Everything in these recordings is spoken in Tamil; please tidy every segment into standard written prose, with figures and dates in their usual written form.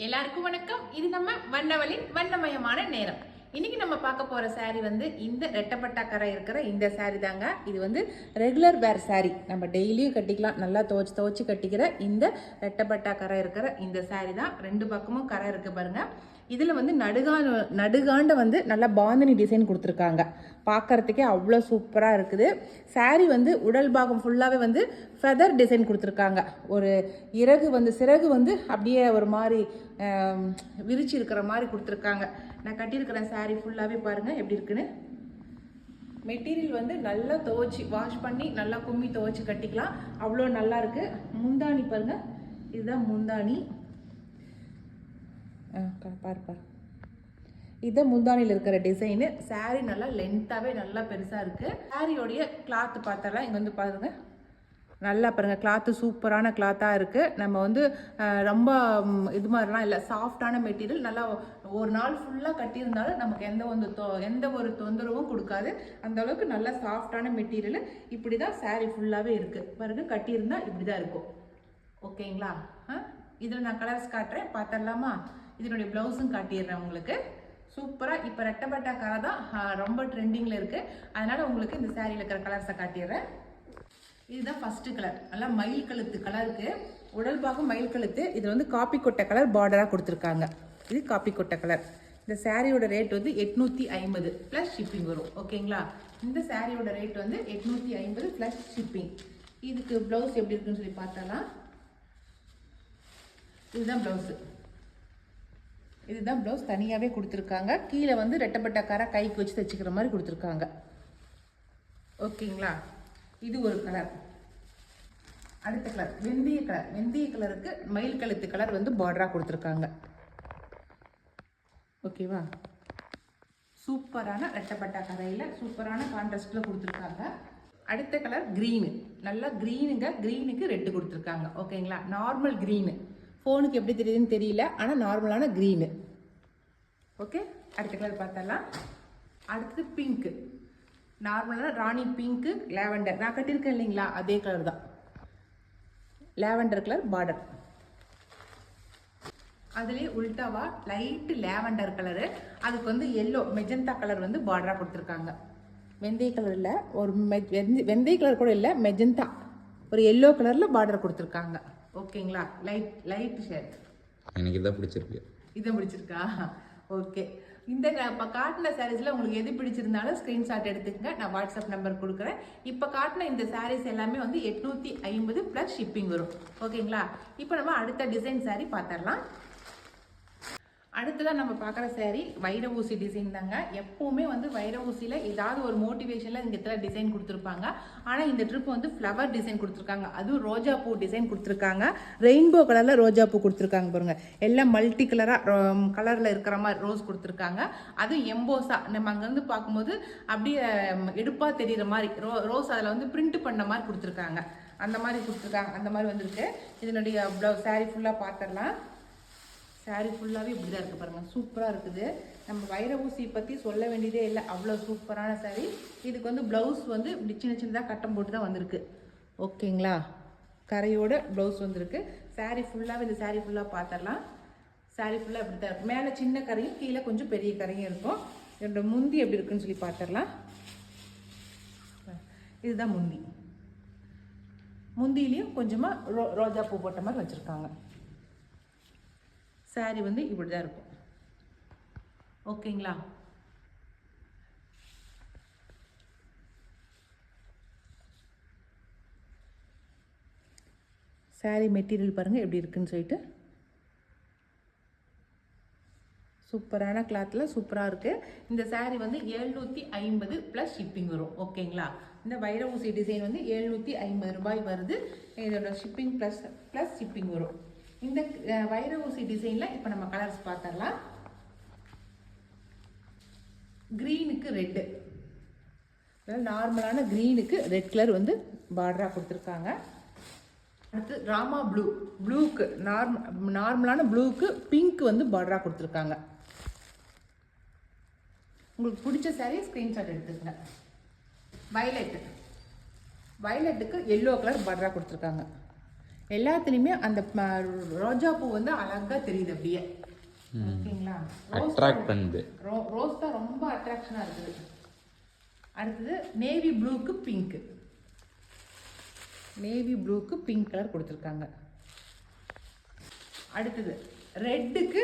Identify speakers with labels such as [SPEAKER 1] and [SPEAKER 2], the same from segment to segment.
[SPEAKER 1] எல்லாருக்கும் வணக்கம். இது நம்ம வண்ணவலின் வண்ணமயமான நேரம். இன்னைக்கு நம்ம பார்க்க போற சாரி வந்து இந்த ரெட்டப்பட்டா கரை இருக்கிற இந்த சாரி தாங்க. இது வந்து ரெகுலர் வேர் சாரி, நம்ம டெய்லியும் கட்டிக்கலாம், நல்லா துவச்சி கட்டிக்கிற இந்த ரெட்டப்பட்டா கரை இருக்கிற இந்த சாரி தான். ரெண்டு பக்கமும் கரை இருக்கு பாருங்க. இதுல வந்து நடுகாண்ட வந்து நல்லா பாந்தினி டிசைன் கொடுத்துருக்காங்க. பார்க்கறதுக்கே அவ்வளோ சூப்பராக இருக்குது. சாரி வந்து உடல் பாகம் ஃபுல்லாகவே வந்து ஃபெதர் டிசைன் கொடுத்துருக்காங்க. ஒரு சிறகு வந்து அப்படியே ஒரு மாதிரி விரிச்சு இருக்கிற மாதிரி கொடுத்துருக்காங்க. நான் கட்டியிருக்கிற சாரி ஃபுல்லாகவே பாருங்கள் எப்படி இருக்குன்னு. மெட்டீரியல் வந்து நல்லா துவைச்சி வாஷ் பண்ணி நல்லா கும்மி துவைச்சி கட்டிக்கலாம், அவ்வளோ நல்லா இருக்கு. முந்தானி பாருங்கள், இதுதான் முந்தானி. பாருப்பா, இதுதான் முந்தானியில் இருக்கிற டிசைனு. சாரி நல்லா லென்த்தாகவே நல்லா பெருசாக இருக்குது. சாரியோடைய கிளாத்து பார்த்தாலாம் இங்கே வந்து பாருங்க, நல்லா பாருங்கள், கிளாத்து சூப்பரான கிளாத்தாக இருக்குது. நம்ம வந்து ரொம்ப இது மாதிரிலாம் இல்லை, சாஃப்டான மெட்டீரியல். நல்லா ஒரு நாள் ஃபுல்லாக கட்டியிருந்தாலும் நமக்கு எந்த ஒரு தொந்தரவும் கொடுக்காது. அந்த அளவுக்கு நல்லா சாஃப்டான மெட்டீரியல். இப்படி தான் சாரி ஃபுல்லாகவே இருக்குது பாருங்க. கட்டியிருந்தால் இப்படி தான் இருக்கும். ஓகேங்களா? இதில் நான் கலர்ஸ் காட்டுறேன், பார்த்துடலாமா? இதனுடைய ப்ளவுஸும் காட்டிடுறேன் உங்களுக்கு. சூப்பராக இப்போ ரெட்டப்பட்டா கரை தான் ரொம்ப ட்ரெண்டிங்கில் இருக்குது. அதனால் உங்களுக்கு இந்த சாரியில் இருக்கிற கலர்ஸை காட்டிடுறேன். இதுதான் ஃபஸ்ட்டு கலர், நல்லா மயில் கழுத்து கலருக்கு. உடல் பாகம் மயில் கழுத்து. இது வந்து காப்பி கொட்டை கலர் பார்டராக கொடுத்துருக்காங்க. இது காப்பி கொட்டை கலர். இந்த சாரியோட ரேட் வந்து 850 ப்ளஸ் ஷிப்பிங் வரும். ஓகேங்களா? இந்த சாரியோட ரேட் வந்து 850 ப்ளஸ் ஷிப்பிங். இதுக்கு ப்ளவுஸ் எப்படி இருக்குன்னு சொல்லி பார்த்தாலாம். இதுதான் ப்ளவுஸு. இதுதான் ப்ளவுஸ் தனியாகவே கொடுத்துருக்காங்க. கீழே வந்து ரெட்டப்பட்டா கரை கைக்கு வச்சு தைச்சிக்கிற மாதிரி கொடுத்துருக்காங்க. ஓகேங்களா? இது ஒரு கலர். அடுத்த கலர் வெந்தய கலர். வெந்தய கலருக்கு மயில் கழுத்து கலர் வந்து பார்டராக கொடுத்துருக்காங்க. ஓகேவா? சூப்பரான ரெட்டப்பட்டா கரையில் சூப்பரான கான்ட்ராஸ்டில் கொடுத்துருக்காங்க. அடுத்த கலர் க்ரீனு. நல்லா க்ரீனுங்க. க்ரீனுக்கு ரெட்டு கொடுத்துருக்காங்க. ஓகேங்களா? Normal green. ஃபோனுக்கு எப்படி தெரியுதுன்னு தெரியல, ஆனால் நார்மலான க்ரீனு. ஓகே, அடுத்த கலர் பார்த்தலாம். அடுத்தது பிங்க்கு. நார்மலான ராணி பிங்க்கு, லேவண்டர். நான் கட்டியிருக்கேன் இல்லைங்களா, அதே கலர் தான். Lavender colour border. அதுலேயே உல்டாவா லைட்டு லேவண்டர் கலரு, அதுக்கு வந்து எல்லோ மெஜந்தா கலர் வந்து பார்டராக கொடுத்துருக்காங்க. வெந்தய கலர் இல்லை, ஒரு வெந்தய கலர் கூட இல்லை, மெஜந்தா ஒரு எல்லோ கலரில் பார்டர் கொடுத்துருக்காங்க. ஓகேங்களா? Light shade.
[SPEAKER 2] எனக்கு இதான் பிடிச்சிருக்கு.
[SPEAKER 1] இதான் பிடிச்சிருக்கா? ஓகே. இந்த இப்போ காட்டின சாரீஸில் உங்களுக்கு எது பிடிச்சிருந்தாலும் ஸ்க்ரீன்ஷாட் எடுத்துக்கங்க. நான் வாட்ஸ்அப் நம்பர் கொடுக்குறேன். இப்போ காட்டின இந்த சாரீஸ் எல்லாமே வந்து 850 ப்ளஸ் ஷிப்பிங் வரும். ஓகேங்களா? இப்போ நம்ம அடுத்த டிசைன் சாரீ பார்த்துடலாம். அடுத்ததான் நம்ம பார்க்குற சாரீ வைர ஊசி டிசைன் தாங்க. எப்போவுமே வந்து வைர ஊசியில் ஏதாவது ஒரு மோட்டிவேஷனில் இந்த இடத்துல டிசைன் கொடுத்துருப்பாங்க. ஆனால் இந்த ட்ரிப் வந்து ஃப்ளவர் டிசைன் கொடுத்துருக்காங்க. அதுவும் ரோஜா பூ டிசைன் கொடுத்துருக்காங்க. ரெயின்போ கலரில் ரோஜா பூ கொடுத்துருக்காங்க பாருங்க. எல்லாம் மல்டி கலரில் இருக்கிற மாதிரி ரோஸ் கொடுத்துருக்காங்க. அதுவும் எம்போஸாக நம்ம அங்கேருந்து பார்க்கும்போது அப்படியே எடுப்பாக தெரிகிற மாதிரி ரோஸ் அதில் வந்து பிரிண்ட் பண்ண மாதிரி கொடுத்துருக்காங்க. அந்த மாதிரி கொடுத்துருக்காங்க. அந்த மாதிரி வந்துருக்கு. இதனுடைய சாரீ ஃபுல்லாக பார்த்துடலாம். சாரீ ஃபுல்லாகவே இப்படி தான் இருக்குது பாருங்கள். சூப்பராக இருக்குது. நம்ம வைர ஊசி பற்றி சொல்ல வேண்டியதே இல்லை, அவ்வளோ சூப்பரான சாரீ. இதுக்கு வந்து ப்ளவுஸ் வந்து இப்படி சின்னதாக கட்டம் போட்டு தான் வந்திருக்கு. ஓகேங்களா? கரையோட ப்ளவுஸ் வந்திருக்கு. சாரீ ஃபுல்லாகவே இந்த சாரீ ஃபுல்லாக பார்த்துடலாம். சாரீ ஃபுல்லாக இப்படி தான் இருக்கும். மேலே சின்ன கரையும் கீழே கொஞ்சம் பெரிய கரையும் இருக்கும். என்னோட முந்தி எப்படி இருக்குன்னு சொல்லி பார்த்துடலாம். இதுதான் முந்தி. முந்தியிலையும் கொஞ்சமாக ரோஜா பூ போட்ட மாதிரி வச்சுருக்காங்க. சாரி வந்து இப்படி தான் இருக்கும். ஓகேங்களா? சாரி மெட்டீரியல் பாருங்கள் எப்படி இருக்குன்னு சொல்லிட்டு. சூப்பரான கிளாத்தில் சூப்பராக இருக்குது. இந்த சாரீ வந்து 750 ப்ளஸ் ஷிப்பிங் வரும். ஓகேங்களா? இந்த வைர ஊசி டிசைன் வந்து 750 ரூபாய் வருது. இதோட ஷிப்பிங் ப்ளஸ் ஷிப்பிங் வரும். இந்த வைர ஊசி டிசைனில் இப்போ நம்ம கலர்ஸ் பார்த்துடலாம். க்ரீனுக்கு ரெட்டு, நார்மலான க்ரீனுக்கு ரெட் கலர் வந்து பார்டராக கொடுத்துருக்காங்க. அடுத்து ராமா ப்ளூக்கு நார்மலான ப்ளூக்கு பிங்க் வந்து பார்டராக கொடுத்துருக்காங்க. உங்களுக்கு பிடிச்ச சாரீ ஸ்க்ரீன்ஷாட் எடுத்துக்கங்க. வயலட்டுக்கு எல்லோ கலர் பார்டராக கொடுத்துருக்காங்க. எல்லாத்துலேயுமே அந்த ரோஜா பூ வந்து அழகாக தெரியுது அப்படியே. ஓகேங்களா?
[SPEAKER 2] அட்ராக்ட் பண்ணுது.
[SPEAKER 1] ரோஸ் தான் ரொம்ப அட்ராக்ஷனாக இருக்குது. அடுத்தது நேவி ப்ளூக்கு பிங்க்கு. நேவி ப்ளூக்கு பிங்க் கலர் கொடுத்துருக்காங்க. அடுத்தது ரெட்டுக்கு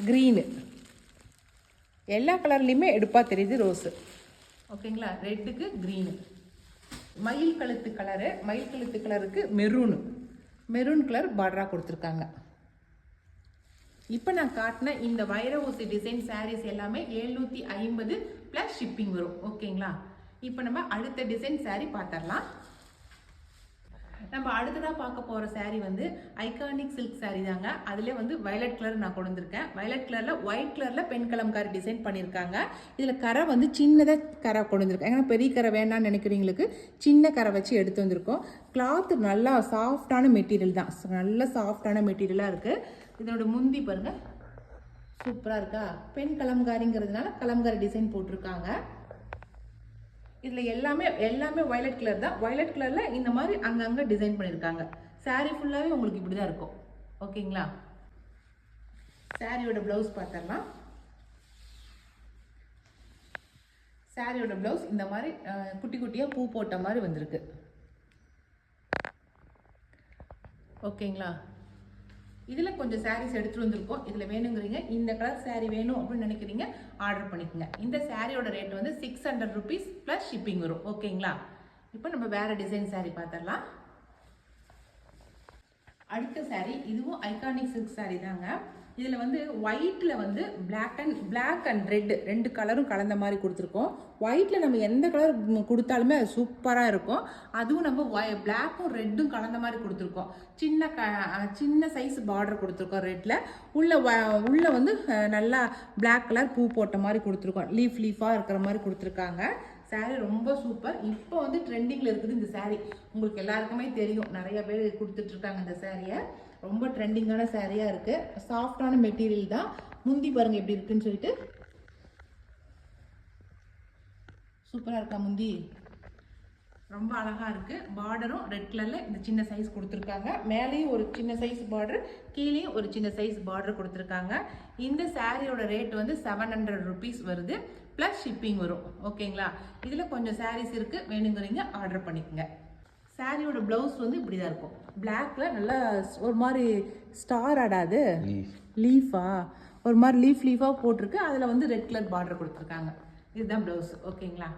[SPEAKER 1] க்ரீனு. எல்லா கலர்லேயுமே எடுப்பாக தெரியுது ரோஸு. ஓகேங்களா? ரெட்டுக்கு க்ரீனு. மயில் கழுத்து கலரு, மயில் கழுத்து கலருக்கு மெரூனு, மெரூன் கலர் பார்டராக கொடுத்துருக்காங்க. இப்போ நான் காட்டின இந்த வைர ஊசி டிசைன் சாரீஸ் எல்லாமே 750 ப்ளஸ் ஷிப்பிங் வரும். ஓகேங்களா? இப்போ நம்ம அடுத்த டிசைன் சாரீ பார்த்துடலாம். நம்ம அடுத்ததாக பார்க்க போகிற சாரீ வந்து ஐகானிக் சில்க் சாரீ தாங்க. அதில் வந்து வயலட் கலர் நான் கொண்டு வந்திருக்கேன். வயலட் கலரில் ஒயிட் கலரில் பெண் கலம்காரி டிசைன் பண்ணியிருக்காங்க. இதில் கரை வந்து சின்னதாக கரை கொண்டு வந்திருக்கேன். ஏன்னா பெரிய கரை வேணான்னு நினைக்கிறவங்களுக்கு சின்ன கரை வச்சு எடுத்து வந்திருக்கோம். கிளாத்து நல்லா சாஃப்டான மெட்டீரியல் தான், நல்ல சாஃப்டான மெட்டீரியலாக இருக்குது. இதோட முந்தி பாருங்கள், சூப்பராக இருக்கா? பெண் கலம்காரிங்கிறதுனால கலம்காரி டிசைன் போட்டிருக்காங்க. இதில் எல்லாமே வயலட் கலர் தான். வயலட் கலரில் இந்த மாதிரி அங்கங்கே டிசைன் பண்ணியிருக்காங்க. சாரீ ஃபுல்லாகவே உங்களுக்கு இப்படி தான் இருக்கும். ஓகேங்களா? சாரியோட ப்ளவுஸ் பார்த்துடலாம். சாரியோட ப்ளவுஸ் இந்த மாதிரி குட்டி குட்டியாக பூ போட்ட மாதிரி வந்திருக்கு. ஓகேங்களா? இதில் கொஞ்சம் சாரீஸ் எடுத்துகிட்டு வந்திருக்கோம். இதில் வேணுங்கிறீங்க, இந்த கலர் சாரீ வேணும் அப்படின்னு நினைக்கிறீங்க, ஆர்டர் பண்ணிக்கோங்க. இந்த சாரியோட ரேட் வந்து 600 rupees ப்ளஸ் ஷிப்பிங் வரும். ஓகேங்களா? இப்போ நம்ம வேறு டிசைன் சாரீ பார்த்துடலாம். அடுத்த சாரீ இதுவும் ஐகானிக் சில்க் சாரீ தாங்க. இதில் வந்து ஒயிட்டில் வந்து பிளாக் அண்ட் ரெட் ரெண்டு கலரும் கலந்த மாதிரி கொடுத்துருக்கோம். ஒயிட்டில் நம்ம எந்த கலர் கொடுத்தாலுமே அது சூப்பராக இருக்கும். அதுவும் நம்ம பிளாக்கும் ரெட்டும் கலந்த மாதிரி கொடுத்துருக்கோம். சின்ன சைஸ் பார்டர் கொடுத்துருக்கோம் ரெட்டில். உள்ள வந்து நல்லா பிளாக் கலர் பூ போட்ட மாதிரி கொடுத்துருக்கோம். லீஃபாக இருக்கிற மாதிரி கொடுத்துருக்காங்க. சாரீ ரொம்ப சூப்பர். இப்போ வந்து ட்ரெண்டிங்கில் இருக்குது இந்த சாரீ. உங்களுக்கு எல்லாருக்குமே தெரியும், நிறைய பேர் கொடுத்துட்ருக்காங்க இந்த சாரியை. ரொம்ப ட்ரெண்டிங்கான சாரியாக இருக்குது. சாஃப்டான மெட்டீரியல் தான். முந்தி பாருங்கள் எப்படி இருக்குன்னு சொல்லிட்டு. சூப்பராக இருக்கா முந்தி? ரொம்ப அழகாக இருக்குது. பார்டரும் ரெட் கலரில் இந்த சின்ன சைஸ் கொடுத்துருக்காங்க. மேலேயும் ஒரு சின்ன சைஸ் பார்டர், கீழேயும் ஒரு சின்ன சைஸ் பார்டர் கொடுத்துருக்காங்க. இந்த சாரியோட ரேட் வந்து 700 rupees வருது, ப்ளஸ் ஷிப்பிங் வரும். ஓகேங்களா? இதில் கொஞ்சம் சாரீஸ் இருக்குது, வேணுங்கிறீங்க ஆர்டர் பண்ணிக்கோங்க. சாரியோட ப்ளவுஸ் வந்து இப்படி தான் இருக்கும். பிளாக்ல நல்லா ஒரு மாதிரி ஸ்டார் ஆடாது, லீஃபா ஒரு மாதிரி லீஃபாக போட்டிருக்கு. அதில் வந்து ரெட் கலர் பார்டர் கொடுத்துருக்காங்க. இதுதான் ப்ளவுஸ். ஓகேங்களா?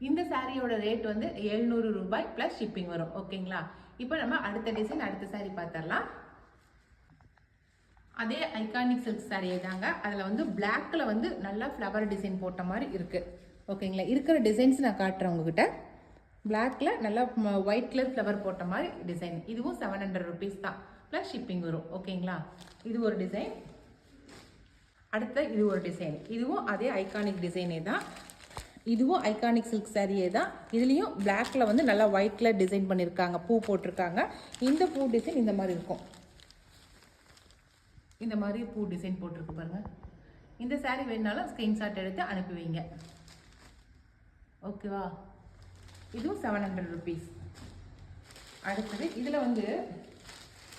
[SPEAKER 1] இந்த சாரியோட ரேட் வந்து 700 ரூபாய் ப்ளஸ் ஷிப்பிங் வரும். ஓகேங்களா? இப்போ நம்ம அடுத்த டிசைன், அடுத்த சாரீ பார்த்துடலாம். அதே ஐகானிக் சில்க் சாரியே தாங்க. அதில் வந்து பிளாக்ல வந்து நல்லா ஃப்ளவர் டிசைன் போட்ட மாதிரி இருக்குது. ஓகேங்களா? இருக்கிற டிசைன்ஸ் நான் காட்டுறேன் உங்ககிட்ட. பிளாக்ல நல்லா ஒயிட் கலர் ஃப்ளவர் போட்ட மாதிரி டிசைன். இதுவும் 700 rupees தான், ப்ளஸ் ஷிப்பிங் வரும். ஓகேங்களா? இது ஒரு டிசைன். அடுத்த இது ஒரு டிசைன். இதுவும் அதே ஐகானிக் டிசைனே தான். இதுவும் ஐகானிக் சில்க் சாரியே தான். இதுலேயும் பிளாக்ல வந்து நல்லா ஒயிட் கலர் டிசைன் பண்ணியிருக்காங்க, பூ போட்டிருக்காங்க. இந்த பூ டிசைன் இந்த மாதிரி இருக்கும். இந்த மாதிரி பூ டிசைன் போட்டிருக்கு பாருங்க. இந்த சாரீ வேணுனாலும் ஸ்க்ரீன்ஷாட் எடுத்து அனுப்பி வைங்க. ஓகேவா? இதுவும் 700 rupees. அடுத்தது இதில் வந்து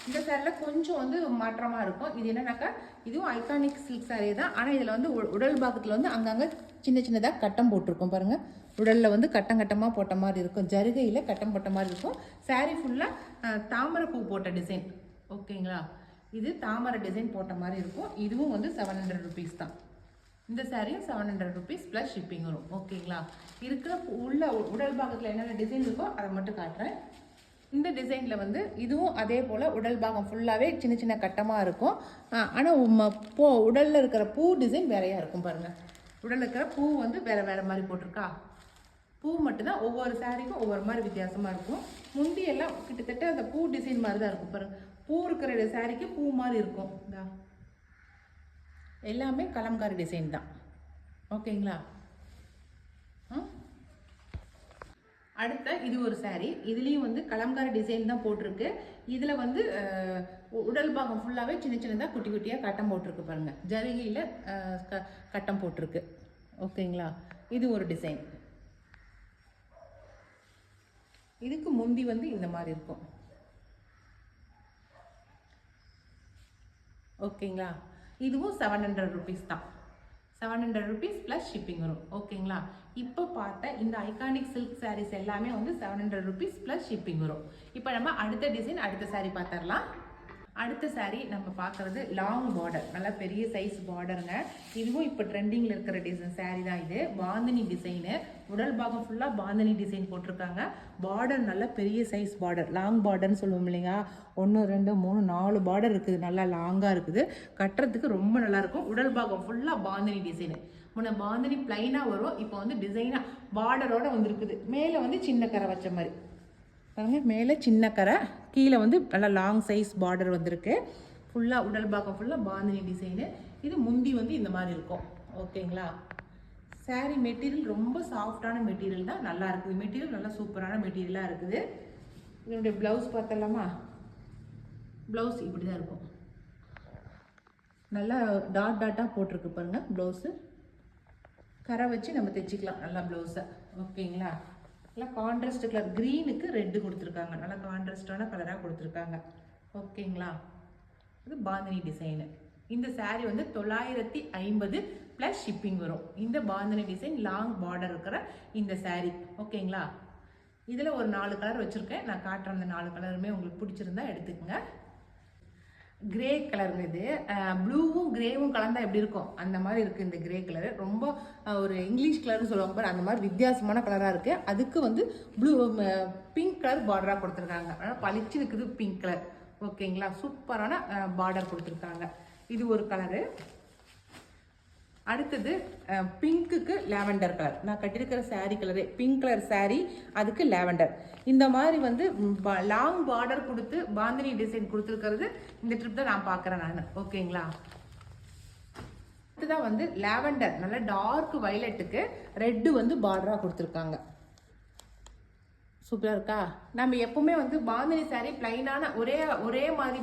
[SPEAKER 1] இந்த சாரியில் கொஞ்சம் வந்து மாற்றமாக இருக்கும். இது என்னன்னாக்கா, இதுவும் ஐகானிக் சில்க் சாரீ தான். ஆனால் இதில் வந்து உடல் பாகத்தில் வந்து அங்கங்கே சின்னதாக கட்டம் போட்டிருக்கோம் பாருங்கள். உடலில் வந்து கட்டமாக போட்ட மாதிரி இருக்கும். ஜருகையில் கட்டம் போட்ட மாதிரி இருக்கும். சாரீ ஃபுல்லாக தாமரை பூ போட்ட டிசைன். ஓகேங்களா? இது தாமரை டிசைன் போட்ட மாதிரி இருக்கும். இதுவும் வந்து 700 rupees தான். இந்த சாரியும் 700 rupees ப்ளஸ் ஷிப்பிங் வரும். ஓகேங்களா? இருக்கிற உடல் பாகத்தில் என்னென்ன டிசைன் இருக்கோ அதை மட்டும் காட்டுறேன். இந்த டிசைனில் வந்து இதுவும் அதே போல் உடல் பாகம் ஃபுல்லாகவே சின்ன கட்டமாக இருக்கும். ஆனால் உடலில் இருக்கிற பூ டிசைன் வேறையாக இருக்கும் பாருங்கள். உடலில் இருக்கிற பூ வந்து வேறு மாதிரி போட்டிருக்கா. பூ மட்டும்தான் ஒவ்வொரு சாரிக்கும் ஒவ்வொரு மாதிரி வித்தியாசமாக இருக்கும். முந்தியெல்லாம் கிட்டத்தட்ட அந்த பூ டிசைன் மாதிரி தான் இருக்கும் பாருங்கள். பூ இருக்கிற சாரிக்கு பூ மாதிரி இருக்கும். எல்லாமே கலம்காரி டிசைன் தான். ஓகேங்களா? அடுத்த இது ஒரு சாரீ. இதுலேயும் வந்து கலம்காரி டிசைன் தான் போட்டிருக்கு. இதில் வந்து உடல் பாகம் ஃபுல்லாகவே சின்னதாக குட்டியாக கட்டம் போட்டிருக்கு பாருங்கள். ஜரிகையில் கட்டம் போட்டிருக்கு. ஓகேங்களா? இது ஒரு டிசைன். இதுக்கு முந்தி வந்து இந்த மாதிரி இருக்கும். ஓகேங்களா. இதுவும் 700 ருபீஸ் தான். 700 ருபீஸ் ப்ளஸ் ஷிப்பிங் வரும். ஓகேங்களா. இப்போ பார்த்த இந்த ஐகானிக் சில்க் சாரீஸ் எல்லாமே வந்து 700 ருபீஸ் ப்ளஸ் ஷிப்பிங் வரும். இப்போ நம்ம அடுத்த டிசைன் அடுத்த சாரீ பார்த்துடலாம். அடுத்த சாரீ நம்ம பார்க்குறது லாங் பார்டர், நல்லா பெரிய சைஸ் பார்டருங்க. இதுவும் இப்போ ட்ரெண்டிங்கில் இருக்கிற டிசைன் சாரீ தான் இது. பாந்தினி டிசைனு, உடல் பாகம் ஃபுல்லாக பாந்தினி டிசைன் போட்டிருக்காங்க. பார்டர் நல்லா பெரிய சைஸ் பார்டர், லாங் பார்டர்னு சொல்லுவோம் இல்லைங்களா. 1 2 3 4 பார்டர் இருக்குது, நல்லா லாங்காக இருக்குது. கட்டுறதுக்கு ரொம்ப நல்லாயிருக்கும். உடல் பாகம் ஃபுல்லாக பாந்தினி டிசைனு. முன்ன பாந்தினி பிளைனாக வரும், இப்போ வந்து டிசைனாக பார்டரோடு வந்துருக்குது. மேலே வந்து சின்ன கரை வச்ச மாதிரி பாருங்க, மேலே சின்ன கரை, கீழே வந்து நல்லா லாங் சைஸ் பார்டர் வந்திருக்கு. ஃபுல்லாக உடல் பாகம் ஃபுல்லாக பாந்தினி டிசைனு. இது முந்தி வந்து இந்த மாதிரி இருக்கும். ஓகேங்களா. சாரீ மெட்டீரியல் ரொம்ப சாஃப்டான மெட்டீரியல் தான், நல்லா இருக்குது. மெட்டீரியல் நல்லா சூப்பரான மெட்டீரியலாக இருக்குது. இதனுடைய ப்ளவுஸ் பார்த்தலாமா. ப்ளவுஸ் இப்படி தான் இருக்கும், நல்லா டாட் டாட்டாக போட்டிருக்கு பாருங்கள். ப்ளவுஸு கரை வச்சு நம்ம தைச்சிக்கலாம் நல்லா ப்ளவுஸை. ஓகேங்களா. நல்லா கான்ட்ராஸ்ட் கலர், க்ரீனுக்கு ரெட்டு கொடுத்துருக்காங்க, நல்லா கான்ட்ராஸ்டான கலராக கொடுத்துருக்காங்க. ஓகேங்களா. இது பாந்தினி டிசைனு. இந்த சாரீ வந்து 950 ப்ளஸ் ஷிப்பிங் வரும். இந்த பாந்தினி டிசைன் லாங் பார்டர் இருக்கிற இந்த சாரீ. ஓகேங்களா. இதில் ஒரு 4 கலர் வச்சுருக்கேன், நான் காட்டுற அந்த 4 கலருமே உங்களுக்கு பிடிச்சிருந்தா எடுத்துக்கோங்க. கிரே கலர், இது ப்ளூவும் கிரேவும் கலந்தா எப்படி இருக்கும் அந்த மாதிரி இருக்குது இந்த கிரே கலரு. ரொம்ப ஒரு இங்கிலீஷ் கலர்னு சொல்லுவாங்க பாரு, அந்த மாதிரி வித்தியாசமான கலராக இருக்குது. அதுக்கு வந்து பிங்க் கலர் பார்டராக கொடுத்துருக்காங்க, அதனால் பளிச்சு இருக்குது பிங்க் கலர். ஓகேங்களா. சூப்பரான பார்டர் கொடுத்துருக்காங்க. இது ஒரு கலரு. அடுத்தது பிங்க்குக்கு லேவெண்டர் கலர். நான் கட்டியிருக்கிற sari colour pink colour sari, அதுக்கு லேவெண்டர். இந்த மாதிரி வந்து லாங் பார்டர் கொடுத்து பாந்தினி டிசைன் கொடுத்துருக்கிறது இந்த ட்ரிப் தான் நான் பார்க்குறேன் நான். ஓகேங்களா. அடுத்ததான் வந்து லேவெண்டர், நல்லா டார்க் வயலட்டுக்கு ரெட்டு வந்து பார்டராக கொடுத்துருக்காங்க. சூப்பராக இருக்கா. நம்ம எப்பவுமே வந்து பாந்தினி சாரீ பிளைனான ஒரே மாதிரி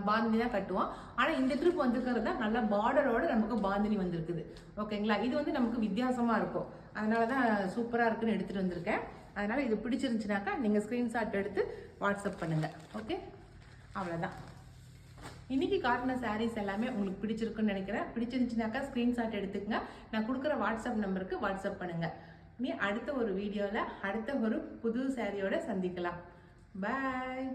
[SPEAKER 1] பாந்தினி தான் கட்டுவோம். ஆனால் இந்த ட்ரிப் வந்துருக்கிறது தான் நல்ல பார்டரோட நமக்கு பாந்தினி வந்திருக்குது. ஓகேங்களா. இது வந்து நமக்கு வித்தியாசமாக இருக்கும், அதனால தான் சூப்பராக இருக்குன்னு எடுத்துகிட்டு வந்திருக்கேன். அதனால் இது பிடிச்சிருந்துச்சுனாக்கா நீங்கள் ஸ்க்ரீன்ஷாட் எடுத்து வாட்ஸ்அப் பண்ணுங்கள். ஓகே, அவ்வளோதான். இன்றைக்கி காட்டின சாரீஸ் எல்லாமே உங்களுக்கு பிடிச்சிருக்குன்னு நினைக்கிறேன். பிடிச்சிருந்துச்சுனாக்கா ஸ்க்ரீன்ஷாட் எடுத்துக்கங்க. நான் கொடுக்குற வாட்ஸ்அப் நம்பருக்கு வாட்ஸ்அப் பண்ணுங்கள். அடுத்த ஒரு வீடியோவில் அடுத்த ஒரு புது சாரியோட சந்திக்கலாம். பாய்.